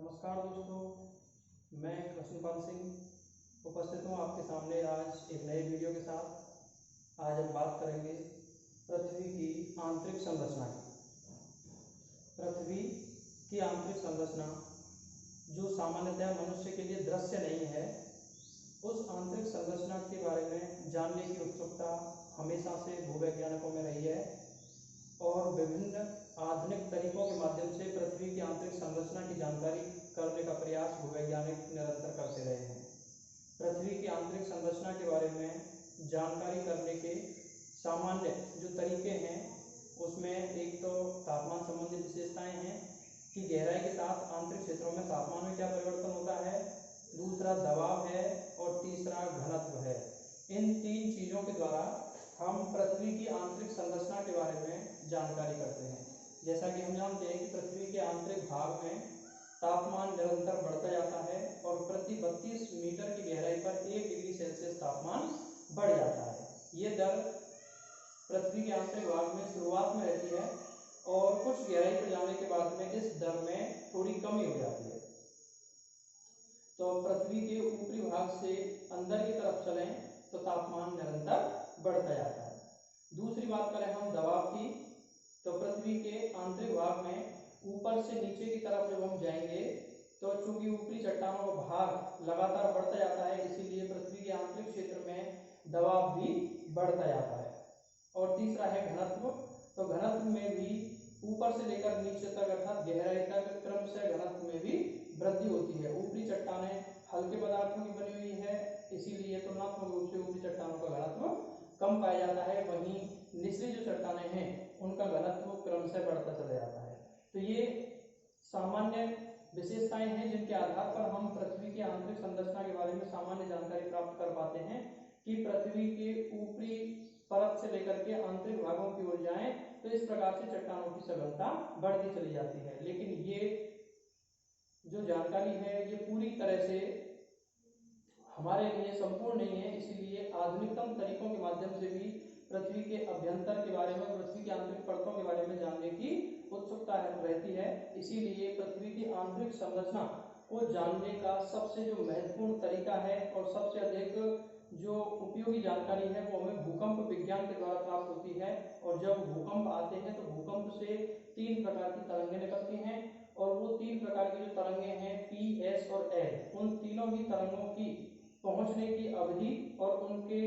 नमस्कार दोस्तों, मैं कृष्णपाल सिंह उपस्थित हूँ आपके सामने आज एक नए वीडियो के साथ। आज हम बात करेंगे पृथ्वी की आंतरिक संरचना की। पृथ्वी की आंतरिक संरचना जो सामान्यतः मनुष्य के लिए दृश्य नहीं है, उस आंतरिक संरचना के बारे में जानने की उत्सुकता हमेशा से भूवैज्ञानिकों में रही है और विभिन्न आधुनिक तरीकों के माध्यम से पृथ्वी की आंतरिक संरचना की जानकारी करने का प्रयास भूवैज्ञानिक निरंतर करते रहे हैं। पृथ्वी की आंतरिक संरचना के बारे में जानकारी करने के सामान्य जो तरीके हैं उसमें एक तो तापमान संबंधी विशेषताएं हैं कि गहराई के साथ आंतरिक क्षेत्रों में तापमान में क्या परिवर्तन होता है, दूसरा दबाव है और तीसरा घनत्व है। इन तीन चीज़ों के द्वारा हम पृथ्वी की आंतरिक संरचना के बारे में जानकारी करते हैं। जैसा कि हम जानते हैं कि पृथ्वी के आंतरिक भाग में तापमान निरंतर बढ़ता जाता है और प्रति 32 मीटर की गहराई पर 1 डिग्री सेल्सियस तापमान बढ़ जाता है। ये दर पृथ्वी के आंतरिक भाग में शुरुआत में रहती है और कुछ गहराई पर जाने के बाद में इस दर में थोड़ी कमी हो जाती है। तो पृथ्वी के ऊपरी भाग से अंदर की तरफ चलें तो तापमान निरंतर बढ़ता जाता है। दूसरी बात करें हम दबाव की, तो पृथ्वी के आंतरिक भाग में ऊपर से नीचे की तरफ जब हम जाएंगे तो चूंकि ऊपरी चट्टानों का भाग लगातार बढ़ता जाता है, इसीलिए पृथ्वी के आंतरिक क्षेत्र में दबाव भी बढ़ता जाता है। और तीसरा है घनत्व। तो घनत्व में भी ऊपर से लेकर नीचे तक अर्थात गहराई तक क्रमशः घनत्व में भी वृद्धि होती है। ऊपरी चट्टानें हल्के पदार्थों की बनी हुई है, इसीलिए तुलनात्मक रूप से ऊपरी चट्टानों का घनत्व कम पाया जाता है, वहीं निचली जो चट्टानें हैं उनका घनत्व क्रमशः बढ़ता चला जाता है। तो ये सामान्य विशेषताएं हैं जिनके आधार पर हम पृथ्वी की आंतरिक संरचना के बारे में सामान्य जानकारी प्राप्त कर पाते हैं कि पृथ्वी के ऊपरी परत से लेकर के आंतरिक भागों की ओर जाएं तो इस प्रकार से चट्टानों की सघनता बढ़ती चली जाती है। लेकिन ये जो जानकारी है ये पूरी तरह से हमारे लिए संपूर्ण नहीं है, इसीलिए आधुनिकतम तरीकों के माध्यम से भी पृथ्वी के अभ्यंतर के बारे में, पृथ्वी की आंतरिक परतों के बारे में जानने की उत्सुकता रहती है। इसीलिए पृथ्वी की आंतरिक संरचना को जानने का सबसे जो महत्वपूर्ण तरीका है और सबसे अधिक जो उपयोगी जानकारी है वो हमें भूकंप विज्ञान के द्वारा प्राप्त होती है। और जब भूकंप आते हैं तो भूकंप से 3 प्रकार की तरंगें निकलती हैं और वो 3 प्रकार की जो तरंगें हैं P, S और L, उन तीनों ही तरंगों की पहुंचने की अवधि और उनके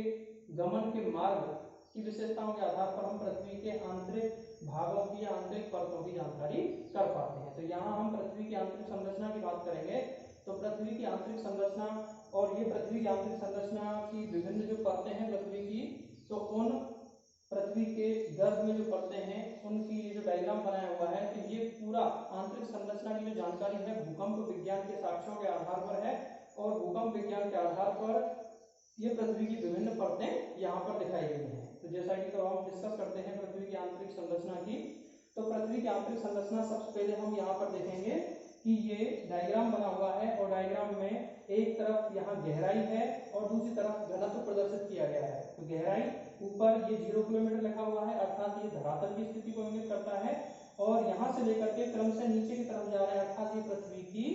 गमन के मार्ग की विशेषताओं के आधार पर हम पृथ्वी के आंतरिक भागों की या आंतरिक परतों की जानकारी कर पाते हैं। तो यहाँ हम पृथ्वी की आंतरिक संरचना की बात करेंगे। तो पृथ्वी की आंतरिक संरचना और ये पृथ्वी की आंतरिक संरचना की विभिन्न जो परतें हैं पृथ्वी की, तो उन पृथ्वी के गर्भ में जो परतें हैं उनकी ये जो डायग्राम बनाया हुआ है, तो ये पूरा आंतरिक संरचना की जो जानकारी है भूकंप विज्ञान के साक्ष्यों के आधार पर है और भूकंप विज्ञान के आधार पर ये पृथ्वी की विभिन्न परतें यहाँ पर दिखाई गई हैं। तो जैसा कि तो हम डिस्कस करते हैं पृथ्वी की आंतरिक संरचना की, तो पृथ्वी की आंतरिक संरचना सबसे पहले हम यहाँ पर देखेंगे कि ये डायग्राम बना हुआ है और डायग्राम में एक तरफ यहाँ गहराई है और दूसरी तरफ घनत्व प्रदर्शित किया गया है। तो गहराई ऊपर ये 0 किलोमीटर लिखा हुआ है, अर्थात ये धरातल की स्थिति को इंगित करता है और यहाँ से लेकर के क्रमशः नीचे की तरफ जा रहा है, अर्थात ये पृथ्वी की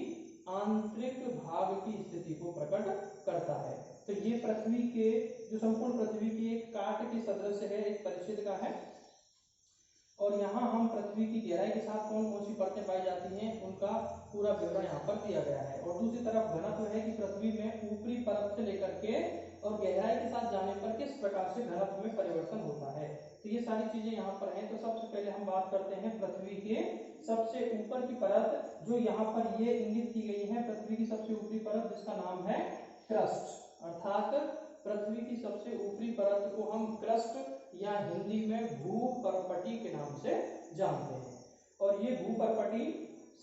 आंतरिक भाग की स्थिति को प्रकट करता है। तो ये पृथ्वी के जो संपूर्ण पृथ्वी की एक काट की सदृश है, एक परिच्छेद का है और यहाँ हम पृथ्वी की गहराई के साथ कौन कौन सी परतें पाई जाती हैं उनका पूरा विवरण यहाँ पर दिया गया है। और दूसरी तरफ घनत्व है कि पृथ्वी में ऊपरी परत से लेकर के और गहराई के साथ जाने पर किस प्रकार से घनत्व में परिवर्तन होता है। तो ये सारी चीजें यहाँ पर हैं। तो सबसे पहले हम बात करते हैं पृथ्वी के सबसे ऊपर की परत, जो यहाँ पर ये इंगित की गई है, पृथ्वी की सबसे ऊपरी परत जिसका नाम है क्रस्ट, अर्थात पृथ्वी की सबसे ऊपरी परत को हम क्रस्ट या हिंदी में भूपर्पटी के नाम से जानते हैं। और ये भूपर्पटी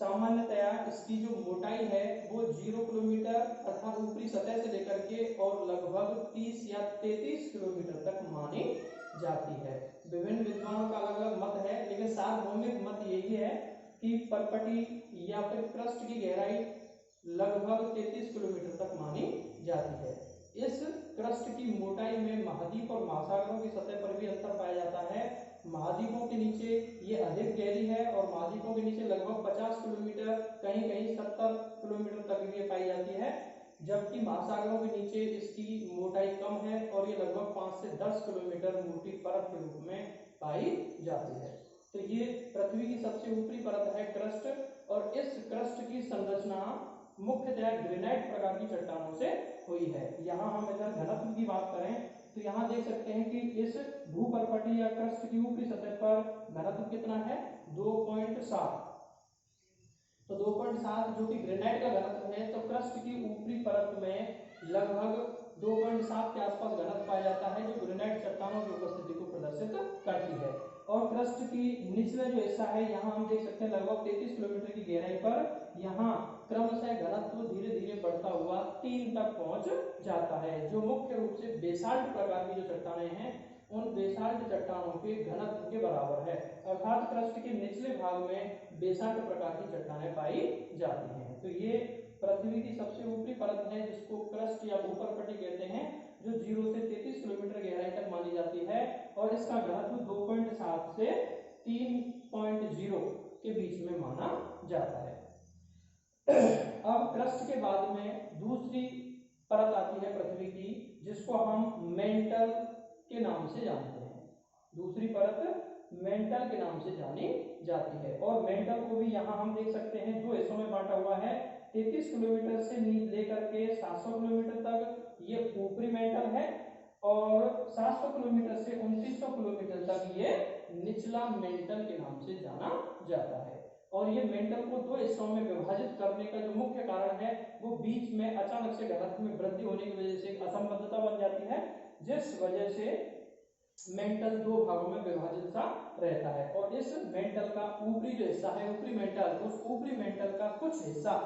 सामान्यतया इसकी जो मोटाई है वो 0 किलोमीटर अर्थात ऊपरी सतह से लेकर के और लगभग 30 या 33 किलोमीटर तक मानी जाती है। विभिन्न विद्वानों का अलग अलग मत है, लेकिन सार्वभौमिक मत यही है कि परपटी या फिर क्रस्ट की गहराई लगभग 33 किलोमीटर तक मानी जाती है। इस क्रस्ट की मोटाई में महाद्वीप और महासागरों की सतह पर भी अंतर पाया जाता है। महाद्वीपों के नीचे ये अधिक गहरी है और महाद्वीपों के नीचे लगभग 50 किलोमीटर, कहीं कहीं 70 किलोमीटर तक भी ये पाई जाती है, जबकि महासागरों के नीचे इसकी मोटाई कम है और ये लगभग 5 से 10 किलोमीटर मोटी परत के रूप में पाई जाती है। तो ये पृथ्वी की सबसे ऊपरी परत है क्रस्ट, और इस क्रस्ट की संरचना मुख्यतः ग्रेनाइट प्रकार की चट्टानों से हुई है। यहाँ हम इधर घनत्व की बात करें तो यहाँ देख सकते हैं कि इस भूपर्पटी या क्रस्ट की ऊपरी सतह पर घनत्व कितना है, 2.7। तो 2.7 जो कि ग्रेनाइट का घनत्व है, तो क्रस्ट की ऊपरी परत में लगभग 2.7 के आसपास घनत्व पाया जाता है, जो ग्रेनाइट चट्टानों की उपस्थिति को प्रदर्शित करती है। और क्रस्ट की निचला जो हिस्सा है, यहाँ हम देख सकते हैं लगभग 33 किलोमीटर की गहराई पर यहाँ क्रमशः घनत्व धीरे धीरे बढ़ता हुआ 3 तक पहुंच जाता है, जो मुख्य रूप से बेसाल्ट प्रकार की जो चट्टानें हैं, उन बेसाल्ट चट्टानों के घनत्व के बराबर है। अर्थात क्रस्ट के निचले भाग में बेसाल्ट प्रकार की चट्टानें पाई जाती हैं। तो ये पृथ्वी की सबसे ऊपरी परत है, जिसको क्रस्ट या भूपर्पटी कहते हैं, जो 0 से 33 किलोमीटर गहराई तक मानी जाती है, और इसका घनत्व 2.7 से 3.0 के बीच में माना जाता है। अब क्रस्ट के बाद में दूसरी परत आती है पृथ्वी की, जिसको हम मेंटल के नाम से जानते हैं। दूसरी परत मेंटल के नाम से जानी जाती है, और मेंटल को भी यहाँ हम देख सकते हैं 2 हिस्सों में बांटा हुआ है। 33 किलोमीटर से लेकर के 700 किलोमीटर तक ये ऊपरी मेंटल है, और 700 किलोमीटर से 2900 किलोमीटर तक ये निचला मेंटल के नाम से जाना जाता है। और ये मेंटल को 2 हिस्सों में विभाजित करने का जो मुख्य कारण है, वो बीच में अचानक से घनत्व में वृद्धि होने की वजह से एक असंबद्धता बन जाती है, जिस वजह से मेंटल 2 भागों में विभाजित सा रहता है। और इस मेंटल का ऊपरी जो हिस्सा है, ऊपरी मेंटल, उस ऊपरी मेंटल का कुछ हिस्सा,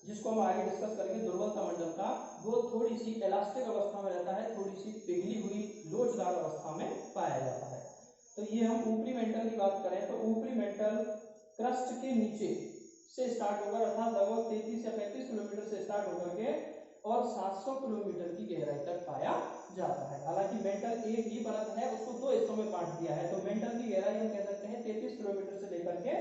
जिसको हम आगे डिस्कस करेंगे, दुर्बलता मंडल का, वो थोड़ी सी इलास्टिक अवस्था में रहता है, थोड़ी सी पिघली हुई लोचदार अवस्था में पाया जाता है। तो ये हम ऊपरी मेंटल की बात करें तो ऊपरी मेंटल क्रस्ट के नीचे से स्टार्ट होकर, अर्थात लगभग 33 या 35 किलोमीटर से स्टार्ट होकर के और 700 किलोमीटर की गहराई तक पाया जाता है। हालांकि मेंटल एक ही परत है, उसको 2 हिस्सों में बांट दिया है, तो मेंटल की गहराई हम कह सकते हैं 33 किलोमीटर से लेकर के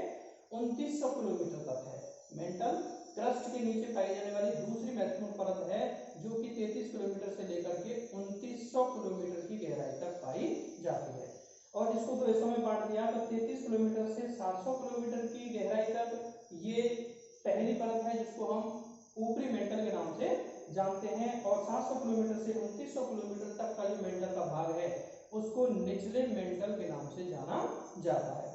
2900 किलोमीटर तक है। मेंटल क्रस्ट के नीचे पाई जाने वाली दूसरी महत्वपूर्ण परत है, जो कि 33 किलोमीटर से लेकर के 2900 किलोमीटर की गहराई तक पाई जाती है। और इसको 2 हिस्सों में बांट दिया, तो 33 किलोमीटर से 700 किलोमीटर की गहराई तक ये पहली परत है, जिसको हम ऊपरी मेंटल के नाम से जानते हैं, और 700 किलोमीटर से 2900 किलोमीटर तक का जो मेंटल का भाग है, उसको निचले मेंटल के नाम से जाना जाता है।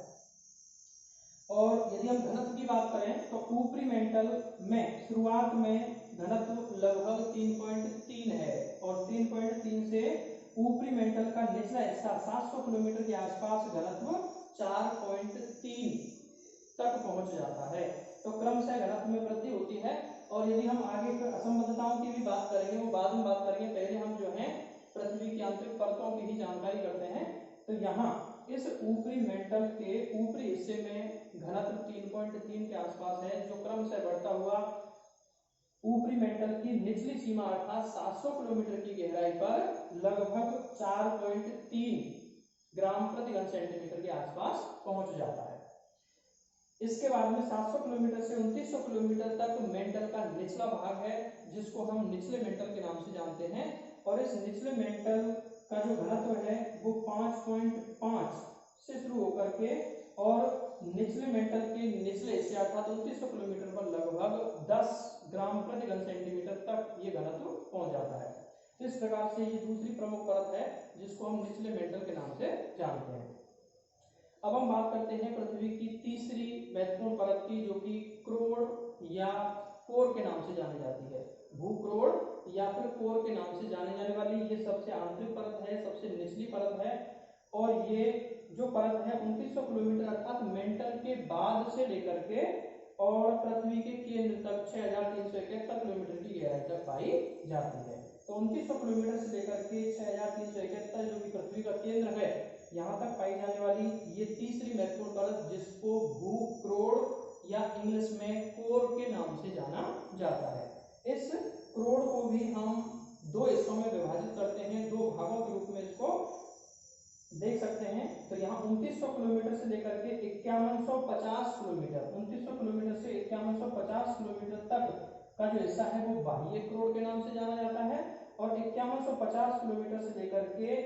और यदि हम घनत्व की बात करें तो ऊपरी मेंटल में शुरुआत में घनत्व लगभग 3.3 है, और 3.3 से ऊपरी मेंटल का निचला हिस्सा 700 किलोमीटर के आसपास घनत्व 4.3 तक पहुंच जाता है। तो क्रमशः घनत्व में वृद्धि होती है। और यदि हम आगे फिर असंबद्धताओं की भी बात करेंगे, वो बाद में बात करेंगे, पहले हम जो है पृथ्वी की आंतरिक परतों की ही जानकारी करते हैं। तो यहाँ इस ऊपरी मेंटल के ऊपरी हिस्से में घनत्व 3.3 के आसपास है, जो क्रमशः बढ़ता हुआ ऊपरी मेंटल की निचली सीमा अर्थात 700 किलोमीटर की गहराई पर लगभग 4.3 ग्राम प्रति घन सेंटीमीटर के आसपास पहुंच जाता है। इसके बाद में 700 किलोमीटर से 2900 किलोमीटर तक मेंटल का निचला भाग है, जिसको हम निचले मेंटल के नाम से जानते हैं। और इस निचले मेंटल का जो घनत्व है वो 5.5 से शुरू होकर के और निचले मेंटल के निचले हिस्से अर्थात 2900 किलोमीटर पर लगभग 10 ग्राम प्रति घन सेंटीमीटर तक ये घनत्व पहुंच जाता है। तो इस प्रकार से ये दूसरी प्रमुख परत है, जिसको हम निचले मेंटल के नाम से जानते हैं। अब हम बात करते हैं पृथ्वी की तीसरी महत्वपूर्ण परत की, जो कि क्रोड़ या कोर के नाम से जानी जाती है। भूक्रोड़ या फिर कोर के नाम से जाने जाने वाली ये सबसे आंतरिक परत है, सबसे निचली परत है। और ये जो परत है 2900 किलोमीटर अर्थात मेंटल के बाद से लेकर के और पृथ्वी के केंद्र तक 6371 किलोमीटर की गहराई तक पाई जाती है। तो 2900 किलोमीटर से लेकर के 6371 जो कि पृथ्वी का केंद्र है, यहाँ तक पाई जाने वाली ये तीसरी महत्वपूर्ण परत, जिसको भूक्रोड़ या इंग्लिश में कोर के नाम से जाना जाता है। इस क्रोड़ को भी हम 2 हिस्सों में विभाजित करते हैं, 2 भागों के रूप में इसको देख सकते हैं। तो यहाँ 2900 किलोमीटर से लेकर के 5150 तक का जो हिस्सा है वो बाह्य क्रोड़ के नाम से जाना जाता है, और 5150 किलोमीटर से लेकर के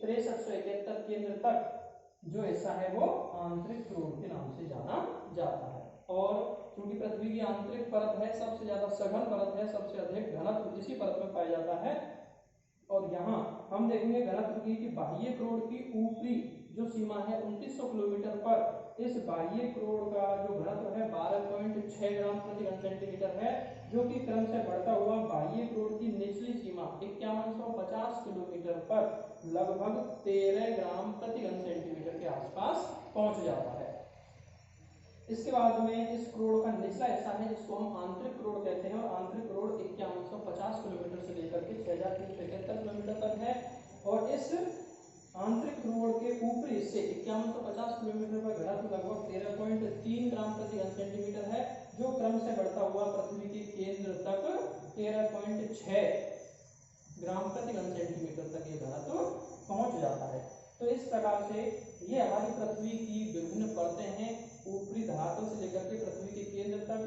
6371 केंद्र तक जो हिस्सा है वो आंतरिक क्रोड़ के नाम से जाना जाता है। और क्योंकि पृथ्वी की आंतरिक परत है, सबसे ज्यादा सघन परत है, सबसे अधिक घनत्व इसी परत में पाया जाता है। और यहाँ हम देखेंगे घनत्व की कि बाह्य क्रोड़ की ऊपरी जो सीमा है 2900 किलोमीटर पर इस बाह्य क्रोड़ का जो घनत्व है 12.6 ग्राम प्रति घन सेंटीमीटर है, जो कि क्रम से बढ़ता हुआ बाह्य क्रोड़ की निचली सीमा 5150 किलोमीटर पर लगभग 13 ग्राम प्रति घन सेंटीमीटर के आसपास पहुंच जाता है। इसके बाद में इस क्रोड़ का निचला हिस्सा है जिसको हम आंतरिक क्रोड़ कहते हैं, और आंतरिक क्रोड़ 5150 किलोमीटर से लेकर के 6371 किलोमीटर तक है। और इस आंतरिक क्रोड़ के ऊपरी हिस्से 5150 किलोमीटर पर घनत्व लगभग 13.3 ग्राम प्रति घन सेंटीमीटर है, जो क्रम से बढ़ता हुआ पृथ्वी के केंद्र तक 13.6 ग्राम प्रति घन सेंटीमीटर तक ये घनत्व पहुंच जाता है। तो इस प्रकार से ये हमारी पृथ्वी की विभिन्न परतें हैं, ऊपरी धरातल से लेकर के पृथ्वी के केंद्र तक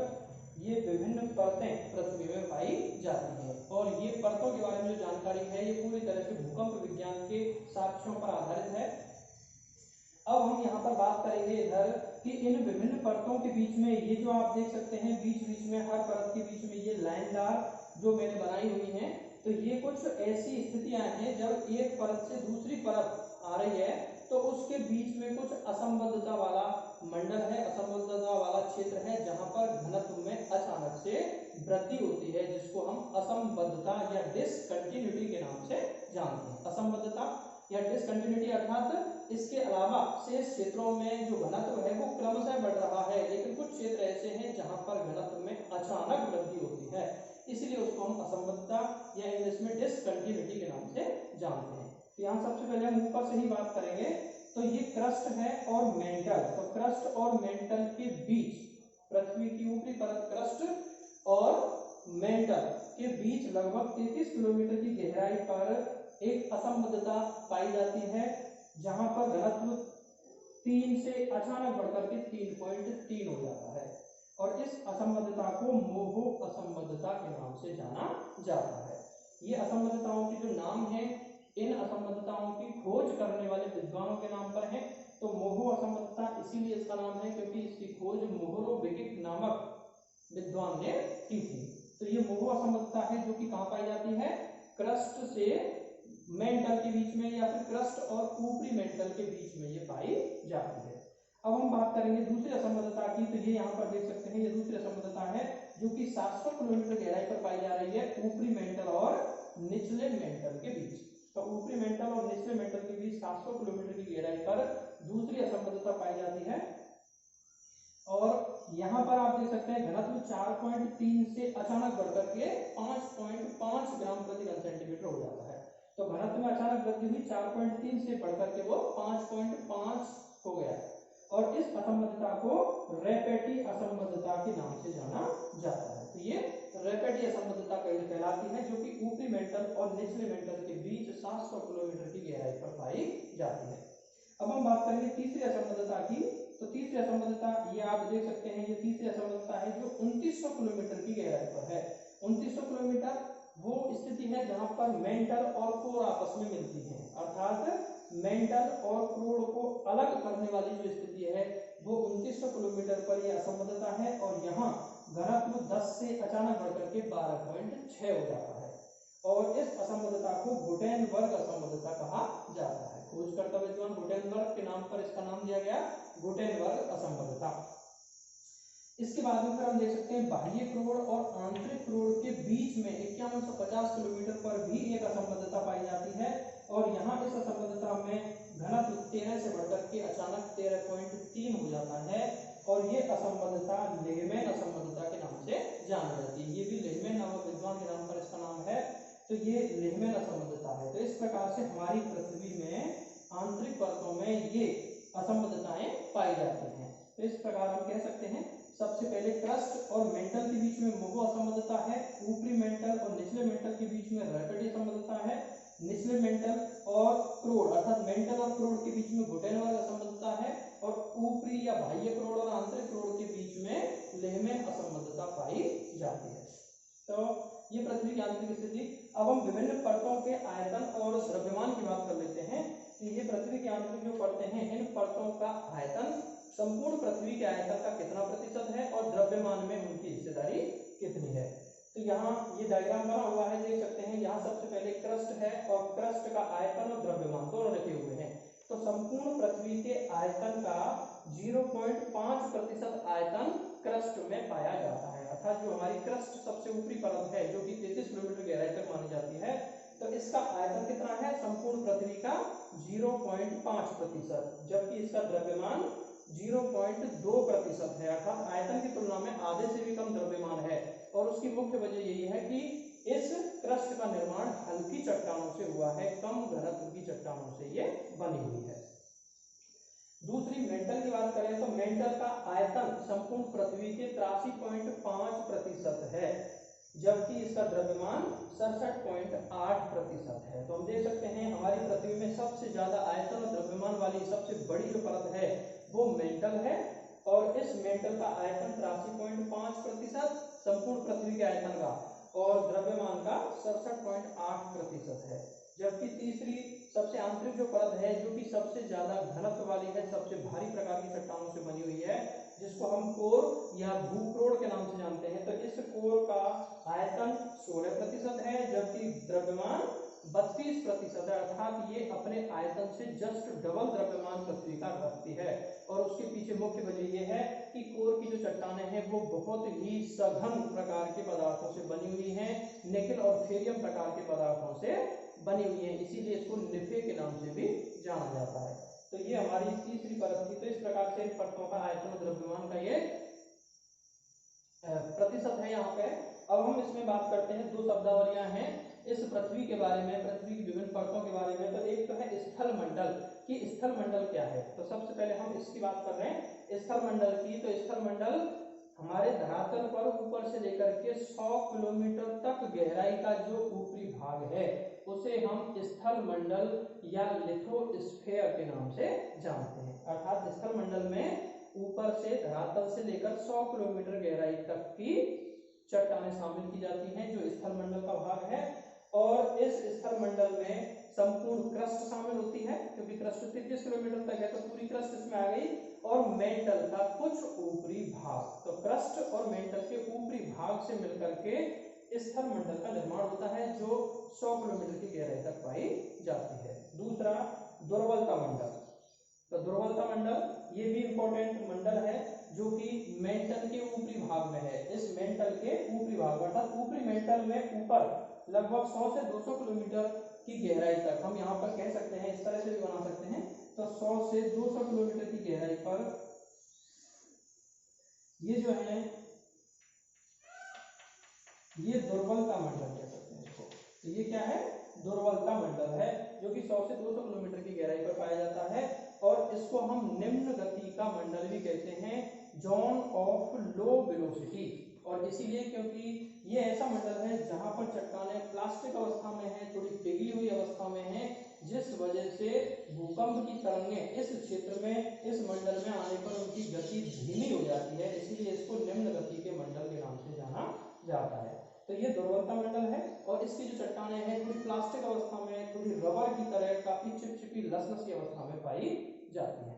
ये विभिन्न परतें पृथ्वी में पाई जाती हैं। और ये परतों के बारे में जो जानकारी है ये पूरी तरह से भूकंप विज्ञान के साक्ष्यों पर आधारित है। अब हम यहाँ पर बात करेंगे इधर कि इन विभिन्न परतों के बीच में ये जो आप देख सकते हैं बीच बीच में हर परत के बीच में ये लाइनदार जो मैंने बनाई हुई है, तो ये कुछ ऐसी स्थितियां हैं जब एक परत से दूसरी परत आ रही है तो उसके बीच में कुछ असंबद्धता वाला मंडल है, असंबद्धता वाला क्षेत्र है, जहां पर घनत्व में अचानक से वृद्धि होती है, जिसको हम असंबद्धता या डिसकंटिन्यूटी के नाम से जानते हैं। असंबद्धता या डिसकंटिन्यूटी अर्थात इसके अलावा शेष क्षेत्रों में जो घनत्व है वो क्रमशः बढ़ रहा है, लेकिन कुछ क्षेत्र ऐसे हैं जहां पर घनत्व में अचानक वृद्धि होती है, इसलिए उसको हम असंबद्धता या इंग्लिश में डिसकंटिन्यूटी के नाम से जानते हैं। तो यहाँ सबसे पहले हम ऊपर से ही बात करेंगे, तो ये क्रस्ट है और मेंटल। तो क्रस्ट और मेंटल के बीच, पृथ्वी की ऊपरी परत क्रस्ट और मेंटल के बीच लगभग 33 किलोमीटर की गहराई पर एक असंबद्धता पाई जाती है, जहां पर घनत्व 3 से अचानक बढ़कर के 3.3 हो जाता है, और इस असंबद्धता को मोहो असंबद्धता के नाम से जाना जाता है। ये असंबद्धताओं के जो नाम है, इन असंबद्धताओं की खोज करने वाले विद्वानों के नाम पर है। तो मोहो असंबद्धता इसीलिए इसका नाम है क्योंकि इसकी खोज मोहोरोविकिक नामक विद्वान ने की थी। तो ये मोहो असंबद्धता है जो कि कहाँ पाई जाती है, क्रस्ट से मेंटल के बीच में या फिर क्रस्ट और ऊपरी मेंटल के बीच में ये पाई जाती है। अब हम बात करेंगे दूसरी असंबद्धता की। तो ये यहाँ पर देख सकते हैं, ये दूसरी असंबद्धता है जो कि 700 किलोमीटर गहराई पर पाई जा रही है ऊपरी मेंटल और निचले मेंटल के बीच। तो ऊपरी मेंटल और निचले मेंटल के बीच 700 किलोमीटर की गहराई पर दूसरी असंबद्धता पाई जाती है, और यहाँ पर आप देख सकते हैं घनत्व 4.3 से अचानक बढ़कर के 5.5 ग्राम प्रति घन सेंटीमीटर हो जाता है। तो घनत्व में अचानक वृद्धि हुई, 4.3 से बढ़कर के वो 5.5 हो गया, और इस असंबद्धता को रेपेटी असंबद्धता के नाम से जाना जाता है। तो ये रेपेटी असंबद्धता कहलाती है, जो कि ऊपरी मेंटल और निचले मेंटल के बीच 700 किलोमीटर की गहराई पर पाई जाती है। अब हम बात करेंगे तीसरी असंबद्धता की। तो तीसरी असंबद्धता ये आप देख सकते हैं, ये तीसरी असंबद्धता है जो 2900 किलोमीटर की गहराई पर है। 2900 किलोमीटर वो स्थिति है जहां पर मेंटल और कोर आपस में मिलती है, अर्थात मेंटल और क्रोड़ को अलग करने वाली जो स्थिति है वो 2900 किलोमीटर पर यह असंबद्धता है, और यहाँ घनत्व 10 से अचानक बढ़कर के 12.6 हो जाता है, और इस असंबद्धता को गुटेनबर्ग असंबद्धता कहा जाता है। खोजकर्ता विद्वान गुटेनबर्ग के नाम पर इसका नाम दिया गया, गुटेनबर्ग असंबद्धता। इसके बाद में फिर हम देख सकते हैं बाह्य क्रोड़ और आंतरिक क्रोड़ के बीच में 5150 किलोमीटर पर भी एक असंबद्धता पाई जाती है, और यहाँ इस असंबद्धता में घनत्व 13 से बढ़कर के अचानक 13.3 हो जाता है, और ये असंबद्धता लेहमैन असंबद्धता के नाम से जानी जाती है। ये भी लेहमैन नामक विद्वान के नाम पर इसका नाम है। तो ये लेहमैन असंबद्धता है। तो इस प्रकार से हमारी पृथ्वी में आंतरिक परतों में ये असंबद्धताएं पाई जाती हैं। तो इस प्रकार हम कह सकते हैं, सबसे पहले क्रस्ट और मेंटल के बीच में मोहो असंबद्धता है, ऊपरी मेंटल और निचले मेंटल के बीच में रेपेटी असंबद्धता है, निचले मेंटल और क्रोड़ अर्थात मेंटल और क्रोड़ के बीच में गुटेनबर्ग असंबद्धता है, और ऊपरी या बाह्य क्रोड़ और आंतरिक क्रोड़ के बीच में लेहमैन असंबद्धता पाई जाती है। तो ये पृथ्वी की आंतरिक स्थिति। अब हम विभिन्न परतों के आयतन और द्रव्यमान की बात कर लेते हैं कि ये पृथ्वी की आंतरिक जो परतें हैं, इन परतों का आयतन संपूर्ण पृथ्वी के आयतन का कितना प्रतिशत है और द्रव्यमान में उनकी हिस्सेदारी कितनी है। तो यहाँ ये डायग्राम बना हुआ है, देख सकते हैं। यहाँ सबसे पहले क्रस्ट है और क्रस्ट का आयतन और द्रव्यमान दोनों लिखे हुए हैं। तो संपूर्ण पृथ्वी के आयतन का 0.5% आयतन क्रस्ट में पाया जाता है, अर्थात जो हमारी क्रस्ट सबसे ऊपरी परत है जो कि 33 किलोमीटर गहराई तक मानी जाती है, तो इसका आयतन कितना है संपूर्ण पृथ्वी का 0.5%, जबकि इसका द्रव्यमान 0.2% है, अर्थात आयतन की तुलना में आधे से भी कम द्रव्यमान है। और उसकी मुख्य वजह यही है कि इस क्रस्ट का निर्माण हल्की चट्टानों से हुआ है, कम घनत्व की चट्टानों से ये बनी हुई है। दूसरी मेंटल की बात करें तो मेंटल का आयतन संपूर्ण पृथ्वी के 83.5% है, जबकि इसका द्रव्यमान 67.8% है। तो हम देख सकते हैं हमारी पृथ्वी में सबसे ज्यादा आयतन और द्रव्यमान वाली सबसे बड़ी जो परत है वो मेंटल है, और इस मेंटल का आयतन 83.5% संपूर्ण पृथ्वी के आयतन का और द्रव्यमान का 67.8% है। जबकि तीसरी सबसे आंतरिक जो परत है जो कि सबसे ज्यादा घनत्व वाली है, सबसे भारी प्रकार की चट्टानों से बनी हुई है, जिसको हम कोर या भूक्रोड़ के नाम से जानते हैं, तो इस कोर का आयतन 16% है, जबकि द्रव्यमान 32% है, अर्थात ये अपने आयतन से जस्ट डबल द्रव्यमान पृथ्वी का रखती है। और उसके पीछे मुख्य वजह यह है कि कोर की जो चट्टानें हैं वो बहुत ही सघन प्रकार के पदार्थों से बनी हुई हैं, निकेल और थेरियम प्रकार के पदार्थों से बनी हुई है, इसीलिए इसको निफे के नाम से भी जाना जाता है। तो ये हमारी तीसरी परत थी। तो इस प्रकार से इन परतों का आयतन और द्रव्यमान का ये प्रतिशत है यहाँ पे। अब हम इसमें बात करते हैं, दो शब्दावलियां हैं इस पृथ्वी के बारे में, पृथ्वी की विभिन्न परतों के बारे में। तो एक तो है स्थल मंडल, कि स्थल मंडल क्या है। तो सबसे पहले हम इसकी बात कर रहे हैं स्थल मंडल की। तो स्थल मंडल हमारे धरातल पर ऊपर से लेकर के 100 किलोमीटर तक गहराई का जो ऊपरी भाग है उसे हम स्थल मंडल या लिथोस्फीयर के नाम से जानते हैं। अर्थात स्थल मंडल में ऊपर से धरातल से लेकर 100 किलोमीटर गहराई तक की चट्टानें शामिल की जाती हैं, जो स्थल मंडल का भाग है। और इस स्थल मंडल में संपूर्ण क्रस्ट शामिल होती है, क्योंकि क्रस्ट 33 किलोमीटर तक है तो पूरी क्रस्ट इसमें आ गई, और मेंटल का कुछ ऊपरी भाग। तो क्रस्ट और मेंटल के ऊपरी भाग से मिलकर के स्थल मंडल का निर्माण होता है, जो 100 किलोमीटर की गहराई तक पाई जाती है। दूसरा दुर्बलता मंडल। तो दुर्बलता मंडल ये भी इंपॉर्टेंट मंडल है, जो कि मेंटल के ऊपरी भाग में है। इस मेंटल के ऊपरी भाग अर्थात ऊपरी मेंटल में ऊपर लगभग 100 से 200 किलोमीटर की गहराई तक, हम यहाँ पर कह सकते हैं, इस तरह से भी बना सकते हैं। तो 100 से 200 किलोमीटर की गहराई पर ये जो है ये दुर्बलता मंडल कह सकते हैं इसको। तो ये क्या है, दुर्बलता मंडल है, जो कि 100 से 200 किलोमीटर की गहराई पर पाया जाता है। और इसको हम निम्न गति का मंडल भी कहते हैं, जोन ऑफ लो वेलोसिटी। और इसीलिए क्योंकि ये ऐसा मंडल है जहां पर चट्टानें प्लास्टिक अवस्था में है, थोड़ी पिघली हुई अवस्था में है, जिस वजह से भूकंप की तरंगें इस क्षेत्र में, इस मंडल में आने पर उनकी गति धीमी हो जाती है, इसीलिए इसको निम्न गति के मंडल के नाम से जाना जाता है। तो ये दुर्बलता मंडल है, और इसकी जो चट्टानें हैं थोड़ी प्लास्टिक अवस्था में, थोड़ी रबर की तरह काफी चिपचिपी लसलसी अवस्था में पाई जाती है।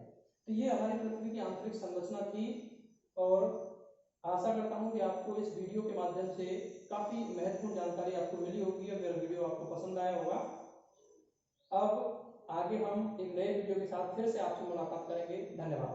तो ये हमारी पृथ्वी की आंतरिक संरचना थी, और आशा करता हूं कि आपको इस वीडियो के माध्यम से काफी महत्वपूर्ण जानकारी आपको मिली होगी और मेरा वीडियो आपको पसंद आया होगा। अब आगे हम एक नए वीडियो के साथ फिर से आपसे मुलाकात करेंगे। धन्यवाद।